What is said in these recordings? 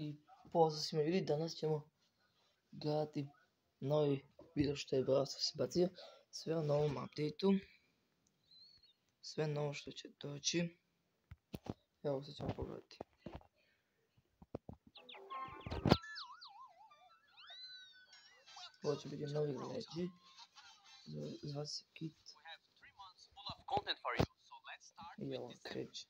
I pozdrav svima ljudi, danas ćemo gledati novi video što je BRAWL se bacio, sve o novom updateu, sve novo što će doći. Evo sad ćemo pogledati. Ovo će biti novi leđi, zva se kit. I evo kreće.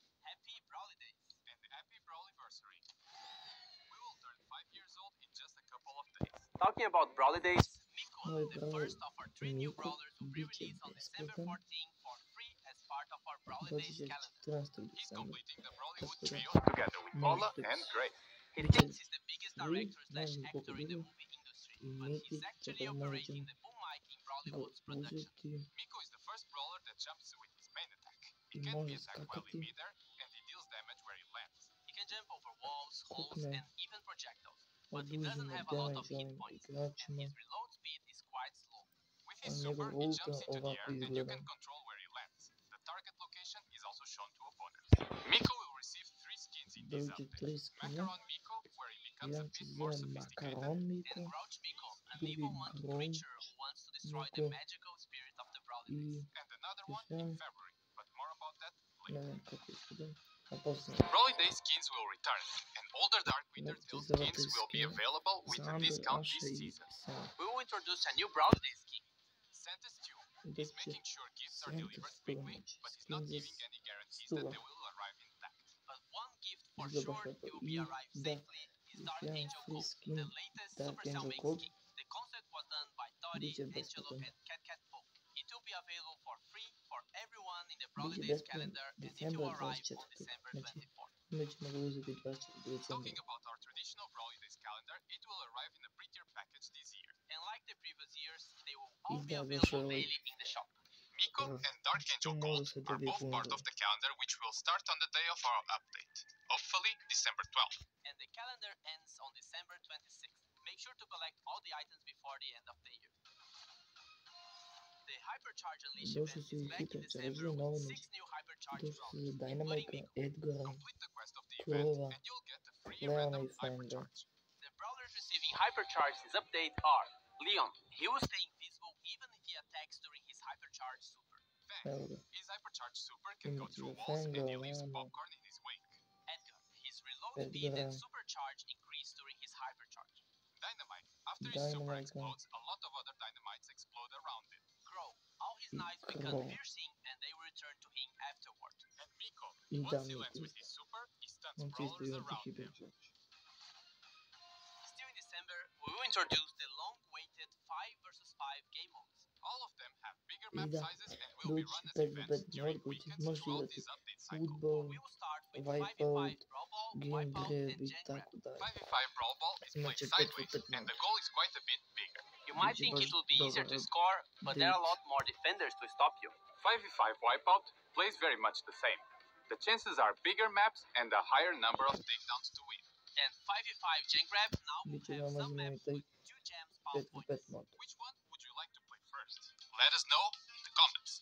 Talking about Brawly Days, Miko, Novi the BRAWL first of our 3 new Miko brawlers, will be bit će released on December besplatan. 14 for free as part of our Brawly Doći Days će calendar. 14. He's decembra. completing the Brawlywood Tako da trio together with Moja možete and Gray. He bit će thinks he's the biggest svi, director ne slash znam koliko actor in the dugo, movie industry, i but Miki he's actually treba operating možem the boom mic in ga Brawlywood's production. uzeti Miko is the first brawler that jumps with his main attack. He i can be može attacked while in skakati. midair, and he deals damage where he lands. He can jump over walls, holes, Skokne, and even projectiles, but he doesn't oduzima have a lot of damage hit ovim points, and igračima, his reload speed is quite slow. With a his njegov super, he ulta jumps into the ovako air, and you izgleda. can control where he lands. The target location is also shown to opponents. Miko will receive 3 skins in this Dobit će update. 3 skina, Macaron Miko, where he becomes a jedan bit se more zove sophisticated. Makaron And Miko, Grouch Miko, an drugi evil monkey Grouch creature who wants to destroy the Miko magical spirit of the Brawly i Days. And another još one in jedan, February, but more about that ne later. znam kako izgleda, a poslije Brawly Day skins will return, and older Dark Winter nećete Tail izdavati skins will be skine available with za a Amber, discount Asha this i season. Sam. We will introduce a new Brawly Day skin. Santa Stew I is dobit će making sure gifts are Santa delivered Stu, quickly, znači but he's skin not za giving any guarantees that Stua. they will arrive intact. But one gift for Izgleda sure baš lepo. it will be I arrived da, safely is još Dark jedan Angel free Gold, skin, the latest Dark Supercell Angel made Gold, skin. The concept was done by Tori, bit će Angelo, besplatan. and Cat Poke. It will be available for free for everyone in the Bit Brawly će Days besplatan calendar and it decembra will arrive 24. on December Znači 24th. mi ćemo ga uzeti 24. decembra. Talking about our traditional Brawly Days calendar, it will arrive in a prettier package this year. And like the previous years, they will all I be da available došao ovaj daily in the shop. Miko and Dark Angel može Gold se are dobiti both part unutra. of the calendar which will start on the day of our update, hopefully December 12th. And the calendar ends on December 26th. Make sure to collect all the items before the end of the year. The Hypercharge Unleash Došli event su is i back in Hypercharge December novi, with znači 6 new Hypercharge došli su brawlers, za including Dynamika, Miko. Edgara, Complete the quest of the event, Kurova, and you'll get a free Leona random i Fanga. hypercharge. The brawlers receiving Hypercharge this update are Leon. He will stay invisible even if he attacks during his Hypercharge super. Evo Fang. ga, His hypercharge super can go imat through ćemo walls Fanga, and he leaves Leona, popcorn in his wake. Edgar. His reload speed Edgara, and supercharge increase during his Hypercharge. Dynamite. After his super Dynamika explodes, a lot of other dynamites explode around it. Crow. All his i knives become Crow. piercing and they will return to him afterward. And Miko. I Once he Dynamik lands with isto. his super, he stuns On će isto brawlers imati around him. Hypercharge. Still in December, we will introduce the long-awaited 5 versus 5 game modes. All of them have bigger I map da, sizes and will be doći run as 5 v 5 events during mod koji će weekends možeš throughout igrati this update cycle. futbol, We will start with Wipeout, 5v5 Brawl Ball, Game Wipeout, Grab and i Gen Grab. tako dalje. 5v5 Brawl Ball is Imat played će 5 v sideways, 5 and mod. the goal is quite a bit bigger. You might Biće think baš it will be easier to dobar score, but there are a update. lot more defenders to stop you. 5v5 Wipeout plays very much the same. The chances are bigger maps and a higher number of takedowns to win. And 5v5 Gen Grab now will Biće have veoma some zanimljiv maps taj with 2 gems spawn 5 v 5 points. mod. Which one would you like to play first? Let us know in the comments.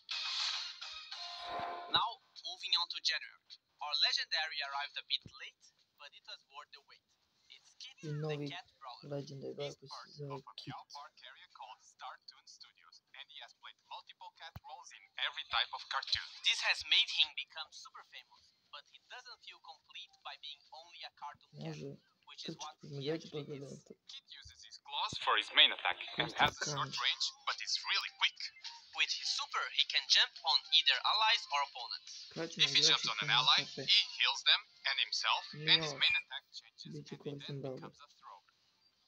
Now, moving on to January. Our legendary arrived a bit late, but it was worth the wait. It's Kit, I the novi cat brawler. Legendary He's koji part se zove of a Kit. Cal Park area called STARSU Studios, and he has played multiple cat roles in every type of cartoon. This has made him become super famous, but he doesn't feel complete by being only a cartoon cat, Može which is what trčati, he medveđe actually is. pogledajte. Kit uses his claws for his main attack and Mr. has a short Crunch. range, but is really quick. With his super, he can jump on either allies or opponents. Kraće If he jumps on an ally, he heals them and himself, and his main attack changes, Biće and he koristan then brawler. becomes a thrower.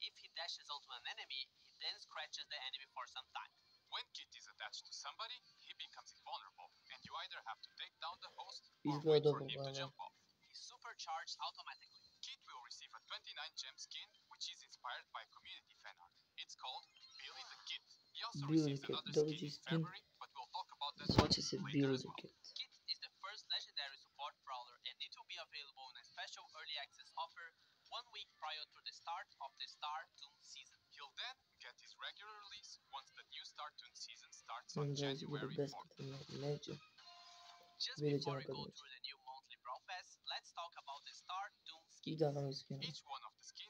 If he dashes onto an enemy, he then scratches the enemy for some time. When Kit is attached to somebody, he becomes invulnerable, and you either have to take down the host or Izgleda wait for dobro, him to brawler. jump off. He supercharges automatically. Kit will receive a 29 gem skin, which is inspired by community fan art. It's called Billy the Kid. He also Billy receives the Kid, another dobit skin će in skin. February, but we'll talk about that Zvaće se later Billy as the well. Kid. Kit is the first legendary support brawler and it will be available in a special early access offer 1 week prior to the start of the STARSU season. He'll then get his regular release once the new STARSU season starts Znam on da će bude January 4th. besplatno, neće. Just Vidjet before ćemo we kad go neće. through the new monthly Brawl Pass, let's talk about the STARSU I skins. da nam iskinu. Each one of the skins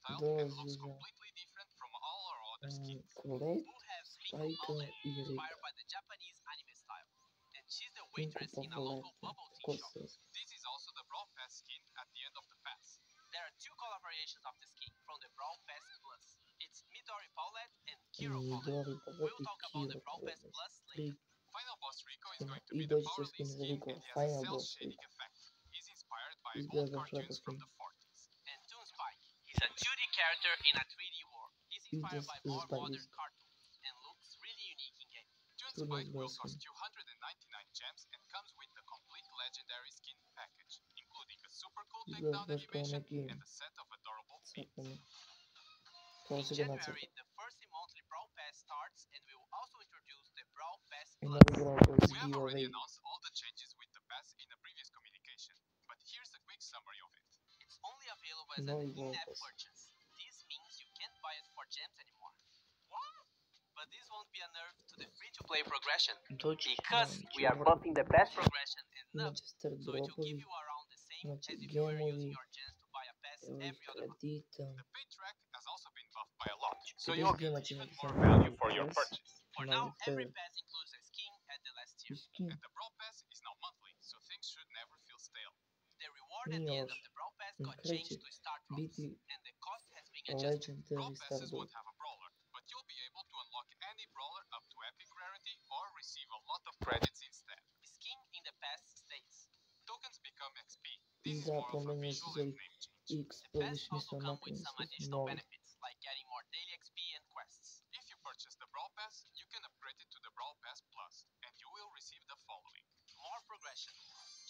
style and dolazi looks za completely different from all our other skins. Colette, We'll have Minko Spike Paulette, i Rika. inspired by the Japanese anime style. And she's the Minko waitress in a local Paulette, bubble tea ko shop. se This is also the Brawl Pass skin at the end of the pass. There are two color variations of the skin from the Brawl Pass Plus. It's Midori Paulette and Kiro Paulette. Midori Paulette We'll i talk about the Kiro Brawl Pass Paulette. Plus Tri later. Final Boss Rico is skina going to i be the doći će power skin lead za skin Rico, and he has a Final cell Boss shading Rico. effect. He's inspired by Izgleda old baš lepo cartoons from skin. the 40s. And Toon Spike. He's a 2D character in a 3D world. He's inspired by more Spike modern cartoons and looks really unique in game. Toon Trudno Spike will izgleda cost skin. 299 gems and comes with the complete legendary skin package, including a super cool Izgleda takedown baš kao animation neki and a set of adorable pins. crtani. Kao In se ga January, nacrta. the first monthly Brawl Pass starts, and we will also introduce the Brawl Pass I Plus. novi Brawl Pass We have already giveaway. announced all the changes with the pass in a previous communication, but here's a quick summary of it. It's only available as an Novi Brawl in-app Pass. purchase. This means you can't buy it for gems anymore. What? But this won't be a nerf to the free-to-play progression, Doći će because nam we are će bumping the best progression and imat nerf, će start so it will give dropovi, you around the same imat će as if you were gemovi, using your gems to buy a pass evo ih every other month. kredita. The paid track has also been buffed by a lot, so 50 you'll get gema će even imati more samo value novi for your pass, purchase. For now, novi every fair pass includes a skin at the last i tier. skin. And the Brawl Pass is now monthly, so things should never feel stale. The reward at the end of the Brawl Pass got changed to start drops, biti and the cost has been adjusted. Brawl legendary star Passes drop. won't have a brawler, but you'll be able to unlock any brawler up to epic rarity or receive a lot of credits instead. The skin in the pass stays. Tokens become XP. I This is da, more of a promenjuje se visual za and name change. XP, The pass više nisu also come with maknuli, some svi su additional novi. benefits, like getting more daily XP and quests. If you purchase the Brawl Pass, you can upgrade it to the Brawl Pass Plus, and you will receive the following. More progression,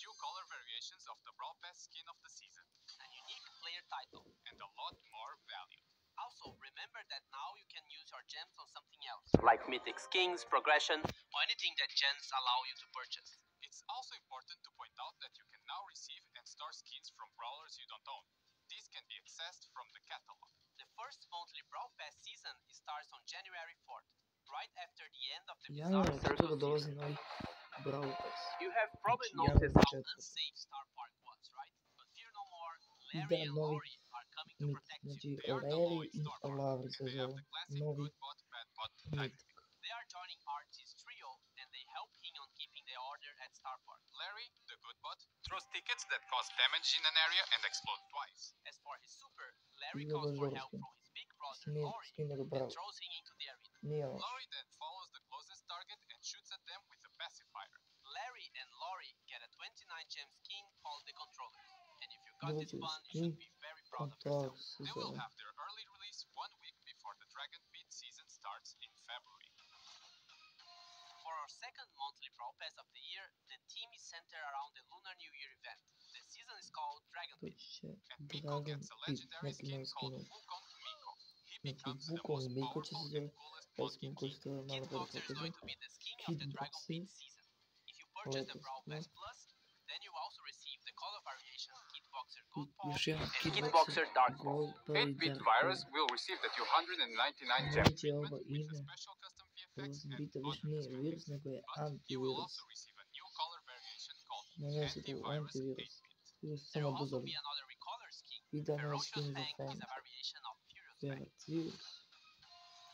2 color variations of the Brawl Pass skin of the season, a unique player title. and a lot more value. Also, remember that now you can use your gems on something else, like mythic skins, progression, or anything that gems allow you to purchase. It's also important to point out that you can now receive and store skins from brawlers you don't own. These can be accessed from the catalog. The first monthly Brawl Pass season starts on January 4th, right after the end of the Januar, Bizarre od toga Circle dolazi season. novi Brawl Pass. You have probably Znači, noticed januar how 4. unsafe Star Park was, right? But fear no more, I Larry da, and novi Lori are coming to mit, protect you. znači They are the Larry law in i Star Park, Larry and se they have zove. the classic Novi good bot, bad bot mit. dynamic. They are joining Archie's trio, and they help him on keeping the order at Star Park. Larry, the good bot, throws tickets that cause damage in an area and explode twice. As for his super, Larry Izgleda calls baš for dobro help skin. from his big brother Skin, Lori skin nego and Brawl. throws him into the arena. Nije loš. Lori then follows the closest target and shoots at them with a pacifier. Larry and Lori get a 29 gem skin called the Controller. And if you got this Drugi fun, you skin, should be very proud of Control yourself. se They will zove. have their early release 1 week before the Dragon Pit season starts in February. For our second monthly Brawl Pass of the year, the team is centered around the Lunar New Year event. The season is called Dragon Pit. Doći će And Miko Dragon gets a Pit, legendary neki skin novi called skinovi. Wukong Miko. He Neki becomes the Wukong most Miko će se powerful zove. and coolest Ja monkey sam king. koji ste malo bolje Kickboxer is pokazao. going to be the skin of the Dragon Hitboxer. Pit season. If you purchase the Lepo Brawl skin. Pass Plus, then you also receive the color variation Kickboxer I Gold Paw još jedan and Kickboxer Kickboxer Dark Paw. Gold pa i 8-bit Dark virus Paw. will receive the 299 gem Neće treatment ovo with the ime special custom VFX prolazim and bita više other nije cosmetics. virus nego je But you will antivirus. also receive a new color variation called Nanese tu Antivirus antivirus. 8-bit. Ili su There samo will also dodali. be another recolor skin. I da novi Ferocious skin za Fang fan. is a variation of Furious Fang. Ferocious.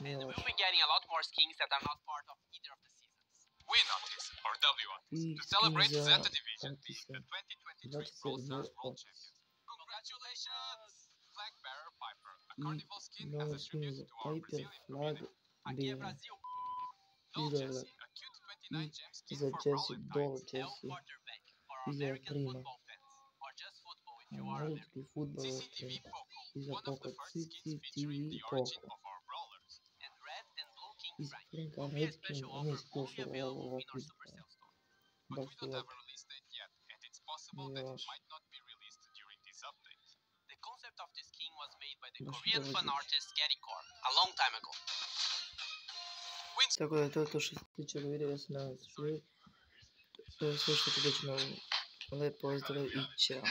Nije And loš. we'll be getting a lot more skins that are not part of either of the seasons. We notice, or W I to skin celebrate za Zeta Division being Artisa. the 2023 Znači se Brawl Stars Blue World Ops. Champions. Congratulations! Flag Bearer Piper, a I carnival skin as novi a skin tribute za to our Piper Brazilian Flag community. Aqui é bija Brasil. Doll izgleda Jessie, a cute 29 gem skin za for Jessie, brawler Doll types. É o Jessie. quarterback for I za American Prima. football fans, or just football if you are American. Američki futbol CCTV Poco, I za one of the Poco first skins featuring CCTV the origin Poco. of our brawlers. And Red and Blue King Iz Frank Franka will be a Red King special nije offer only special available in ovako our izgleda. Supercell store. But Baš we su don't have lepi. a release date yet, and it's possible Nije that it loš. might not be released during this update. The concept of this king was made by the Baš Korean dobro fan zvuči. artist Gary Core a long time ago. Tako da je to što se tiče ovog videa, ja se nadam da ste čuli. Sve što ću reći na ovom. Lep pozdrav i ćao.